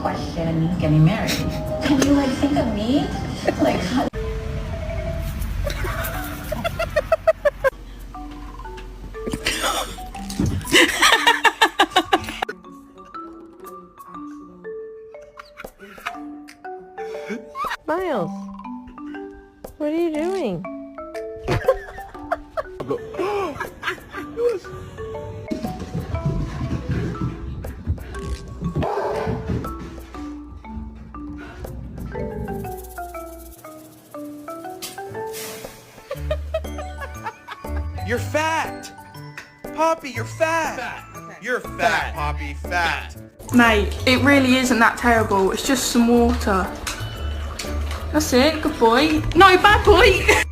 question, getting married. Can you like think of me? Like Miles, what are you doing? You're fat! Poppy, you're fat! Okay. You're fat, Poppy, fat. Mate, it really isn't that terrible. It's just some water. That's it, good boy. No, bad boy!